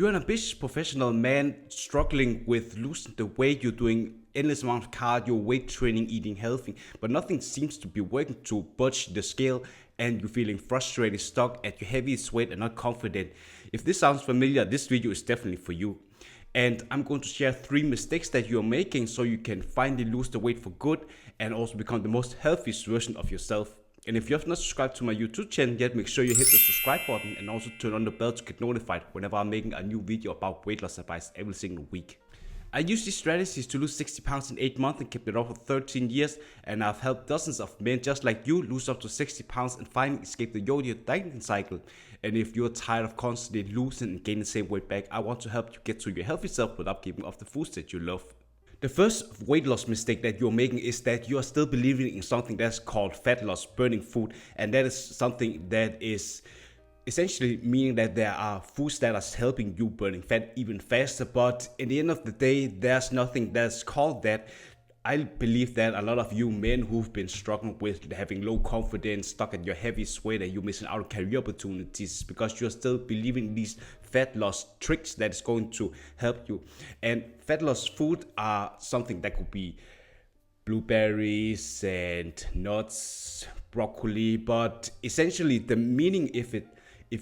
You're an ambitious professional man struggling with losing the weight. You're doing endless amount of cardio, weight training, eating healthy, but nothing seems to be working to budge the scale, and you're feeling frustrated, stuck at your heaviest weight and not confident. If this sounds familiar, this video is definitely for you. And I'm going to share 3 mistakes that you're making so you can finally lose the weight for good and also become the most healthiest version of yourself. And if you have not subscribed to my YouTube channel yet, make sure you hit the subscribe button and also turn on the bell to get notified whenever I'm making a new video about weight loss advice every single week. I use these strategies to lose 60 pounds in 8 months and kept it up for 13 years, and I've helped dozens of men just like you lose up to 60 pounds and finally escape the yo-yo dieting cycle. And if you're tired of constantly losing and gaining the same weight back, I want to help you get to your healthy self without giving up the foods that you love. The first weight loss mistake that you're making is that you are still believing in something that's called fat loss, burning food, and that is something that is essentially meaning that there are foods that are helping you burning fat even faster. But in the end of the day, there's nothing that's called that. I believe that a lot of you men who've been struggling with having low confidence, stuck at your heaviest weight, and you're missing out on career opportunities because you're still believing these fat loss tricks that is going to help you. And fat loss food are something that could be blueberries and nuts, broccoli, but essentially the meaning, if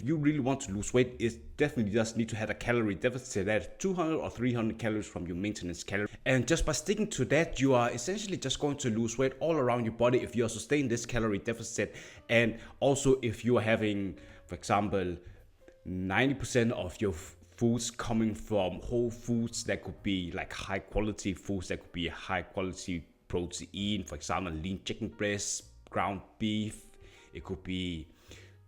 you really want to lose weight, is definitely just need to have a calorie deficit at 200 or 300 calories from your maintenance calorie. And just by sticking to that, you are essentially just going to lose weight all around your body if you are sustaining this calorie deficit. And also if you are having, for example, 90% of your foods coming from whole foods, that could be like high quality foods, that could be high quality protein, for example, lean chicken breast, ground beef, it could be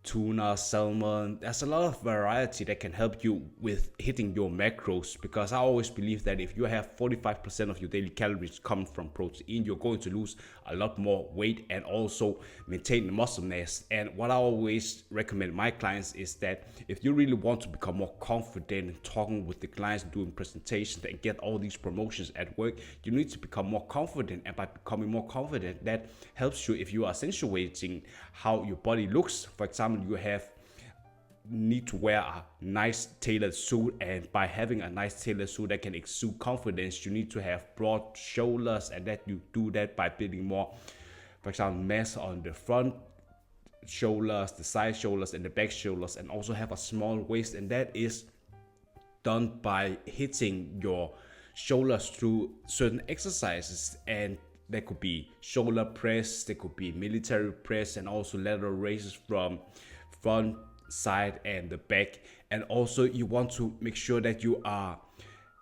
tuna, salmon. There's a lot of variety that can help you with hitting your macros, because I always believe that if you have 45% of your daily calories coming from protein, you're going to lose a lot more weight and also maintain the muscle mass. And what I always recommend my clients is that if you really want to become more confident in talking with the clients, doing presentations and get all these promotions at work, you need to become more confident. And by becoming more confident, that helps you if you are accentuating how your body looks. For example, you need to wear a nice tailored suit, and by having a nice tailored suit that can exude confidence, you need to have broad shoulders, and that you do that by building more, for example, mass on the front shoulders, the side shoulders, and the back shoulders, and also have a small waist. And that is done by hitting your shoulders through certain exercises, and that could be shoulder press, there could be military press, and also lateral raises from front, side, and the back. And also you want to make sure that you are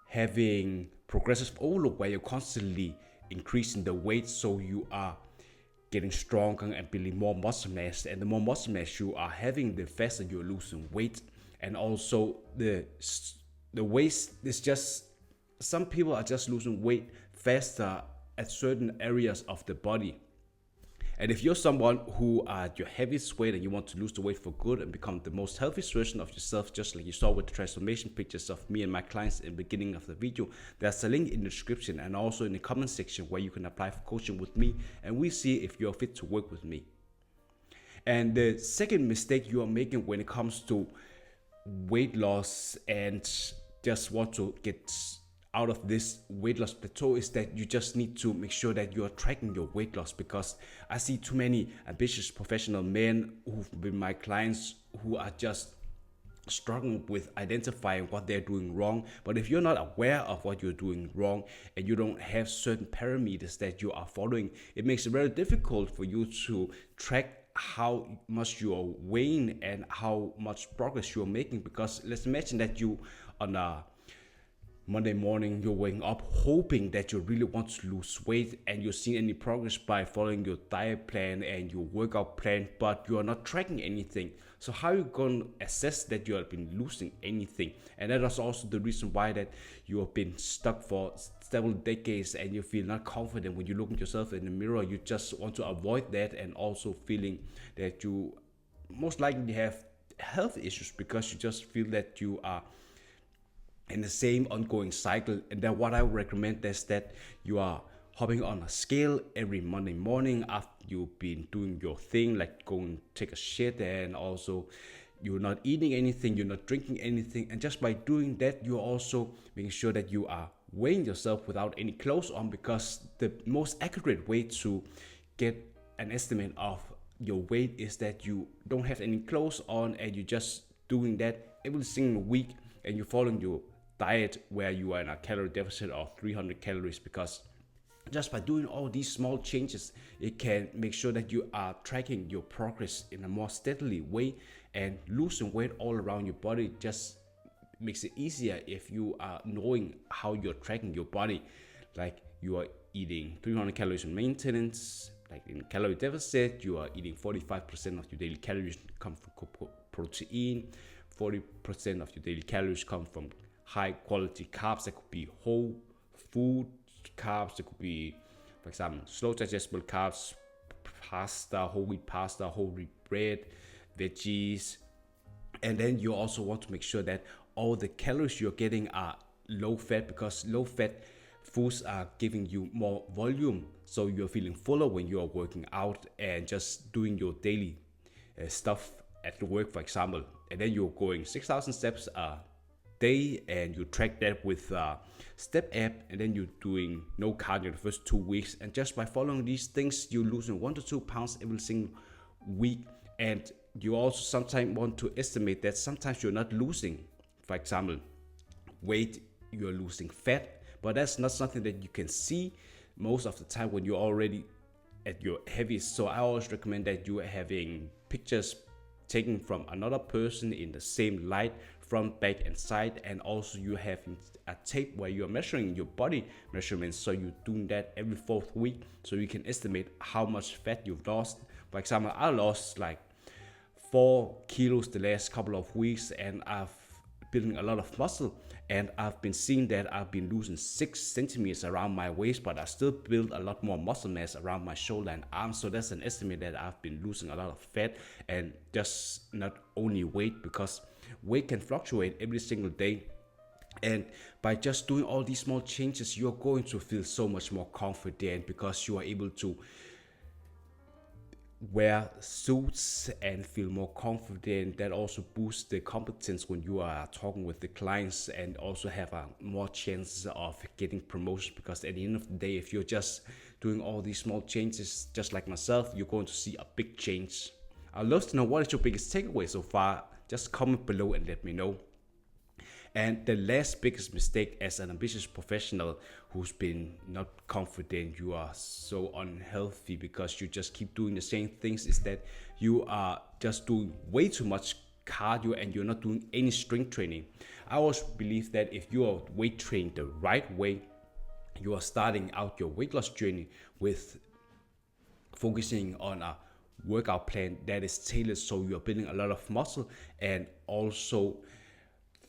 having progressive overload where you're constantly increasing the weight, so you are getting stronger and building more muscle mass. And the more muscle mass you are having, the faster you're losing weight. And also the waist is just, some people are just losing weight faster at certain areas of the body. And if you're someone who are at your heaviest weight and you want to lose the weight for good and become the most healthiest version of yourself, just like you saw with the transformation pictures of me and my clients in the beginning of the video, there's a link in the description and also in the comment section where you can apply for coaching with me, and we see if you're fit to work with me. And the second mistake you are making when it comes to weight loss and just want to get out of this weight loss plateau is that you just need to make sure that you are tracking your weight loss, because I see too many ambitious professional men who've been my clients who are just struggling with identifying what they're doing wrong. But if you're not aware of what you're doing wrong and you don't have certain parameters that you are following, it makes it very difficult for you to track how much you are weighing and how much progress you're making. Because let's imagine that you on a Monday morning, you're waking up hoping that you really want to lose weight and you're seeing any progress by following your diet plan and your workout plan, but you are not tracking anything. So how are you going to assess that you have been losing anything? And that is also the reason why that you have been stuck for several decades and you feel not confident when you look at yourself in the mirror. You just want to avoid that, and also feeling that you most likely have health issues because you just feel that you are in the same ongoing cycle. And then what I would recommend is that you are hopping on a scale every Monday morning after you've been doing your thing, like going take a shit, and also you're not eating anything, you're not drinking anything, and just by doing that, you're also making sure that you are weighing yourself without any clothes on, because the most accurate way to get an estimate of your weight is that you don't have any clothes on and you're just doing that every single week, and you're following your diet where you are in a calorie deficit of 300 calories, because just by doing all these small changes, it can make sure that you are tracking your progress in a more steadily way, and losing weight all around your body just makes it easier if you are knowing how you're tracking your body. Like, you are eating 300 calories in maintenance, like in calorie deficit, you are eating 45% of your daily calories come from protein, 40% of your daily calories come from high quality carbs. That could be whole food carbs, that could be, for example, slow digestible carbs, pasta, whole wheat pasta, whole wheat bread, veggies. And then you also want to make sure that all the calories you're getting are low fat, because low fat foods are giving you more volume, so you're feeling fuller when you're working out and just doing your daily stuff at the work, for example. And then you're going 6,000 steps a day, and you track that with a step app, and then you're doing no cardio the first 2 weeks, and just by following these things, you're losing 1 to 2 pounds every single week. And you also sometimes want to estimate that sometimes you're not losing, for example, weight, you're losing fat, but that's not something that you can see most of the time when you're already at your heaviest. So I always recommend that you are having pictures taken from another person in the same light, front, back, and side, and also you have a tape where you're measuring your body measurements. So you're doing that every 4th week, so you can estimate how much fat you've lost. For example, I lost like 4 kilos the last couple of weeks, and I've building a lot of muscle, and I've been seeing that I've been losing 6 centimeters around my waist, but I still build a lot more muscle mass around my shoulder and arms. So that's an estimate that I've been losing a lot of fat, and just not only weight, because weight can fluctuate every single day. And by just doing all these small changes, you're going to feel so much more confident, because you are able to wear suits and feel more confident. That also boosts the competence when you are talking with the clients, and also have a more chances of getting promotion, because at the end of the day, if you're just doing all these small changes just like myself, you're going to see a big change. I'd love to know, what is your biggest takeaway so far? Just comment below and let me know. And the last biggest mistake as an ambitious professional who's been not confident, you are so unhealthy because you just keep doing the same things, is that you are just doing way too much cardio and you're not doing any strength training. I always believe that if you are weight training the right way, you are starting out your weight loss journey with focusing on a workout plan that is tailored so you're building a lot of muscle, and also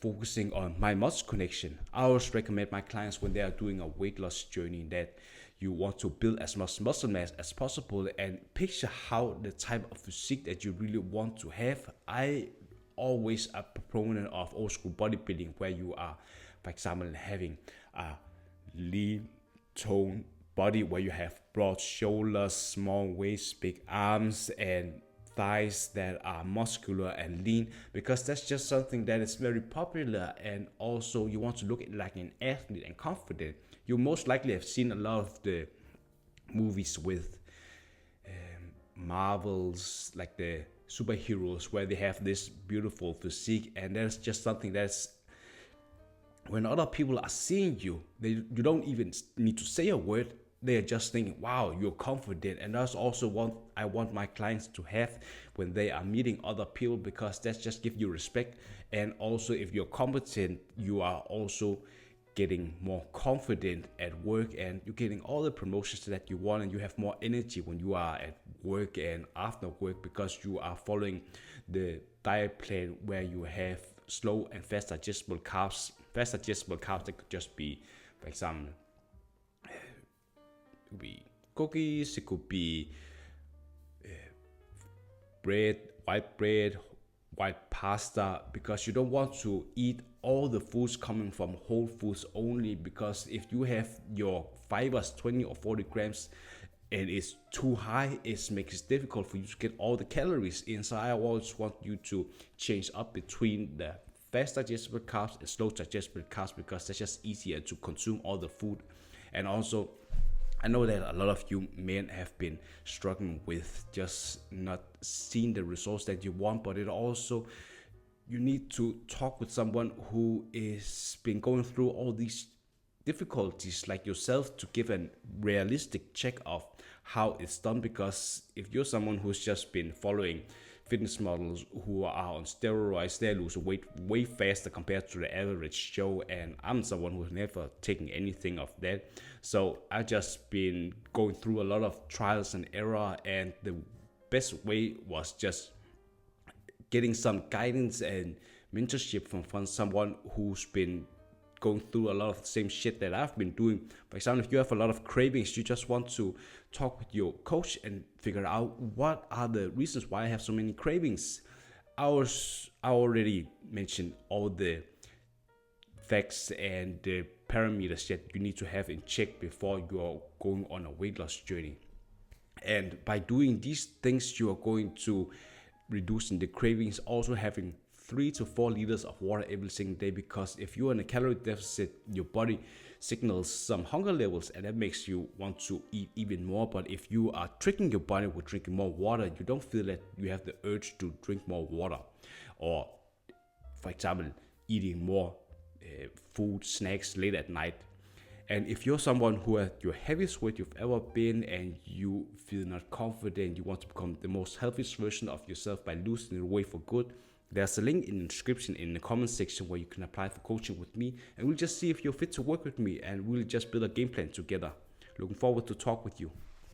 focusing on my muscle connection. I always recommend my clients, when they are doing a weight loss journey, that you want to build as much muscle mass as possible and picture how the type of physique that you really want to have. I always a proponent of old school bodybuilding, where you are, for example, having a lean toned body where you have broad shoulders, small waist, big arms, and thighs that are muscular and lean, because that's just something that is very popular. And also you want to look like an athlete and confident. You most likely have seen a lot of the movies with Marvels, like the superheroes, where they have this beautiful physique, and that's just something that's, when other people are seeing you, you don't even need to say a word. They are just thinking, wow, you're confident. And that's also what I want my clients to have when they are meeting other people, because that's just give you respect. And also, if you're competent, you are also getting more confident at work, and you're getting all the promotions that you want, and you have more energy when you are at work and after work, because you are following the diet plan where you have slow and fast digestible carbs. Fast digestible carbs, that could just be, for example, it could be cookies, it could be bread, white pasta, because you don't want to eat all the foods coming from whole foods only, because if you have your fibers 20 or 40 grams and it's too high, it makes it difficult for you to get all the calories in. So I always want you to change up between the fast digestible carbs and slow digestible carbs, because that's just easier to consume all the food. And also, I know that a lot of you men have been struggling with just not seeing the results that you want, but it also, you need to talk with someone who is been going through all these difficulties like yourself, to give a realistic check of how it's done. Because if you're someone who's just been following fitness models who are on steroids, they lose weight way faster compared to the average Joe, and I'm someone who's never taken anything of that. So I just been going through a lot of trials and error, and the best way was just getting some guidance and mentorship from someone who's been going through a lot of the same shit that I've been doing. For example, if you have a lot of cravings, you just want to talk with your coach and figure out what are the reasons why I have so many cravings. I already mentioned all the facts and the parameters that you need to have in check before you are going on a weight loss journey. And by doing these things, you are going to reducing the cravings, also having 3 to 4 liters of water every single day. Because if you're in a calorie deficit, your body signals some hunger levels, and that makes you want to eat even more. But if you are tricking your body with drinking more water, you don't feel that you have the urge to drink more water. Or, for example, eating more food, snacks late at night. And if you're someone who has your heaviest weight you've ever been, and you feel not confident, you want to become the most healthiest version of yourself by losing the weight for good, there's a link in the description in the comment section where you can apply for coaching with me, and we'll just see if you're fit to work with me, and we'll just build a game plan together. Looking forward to talk with you.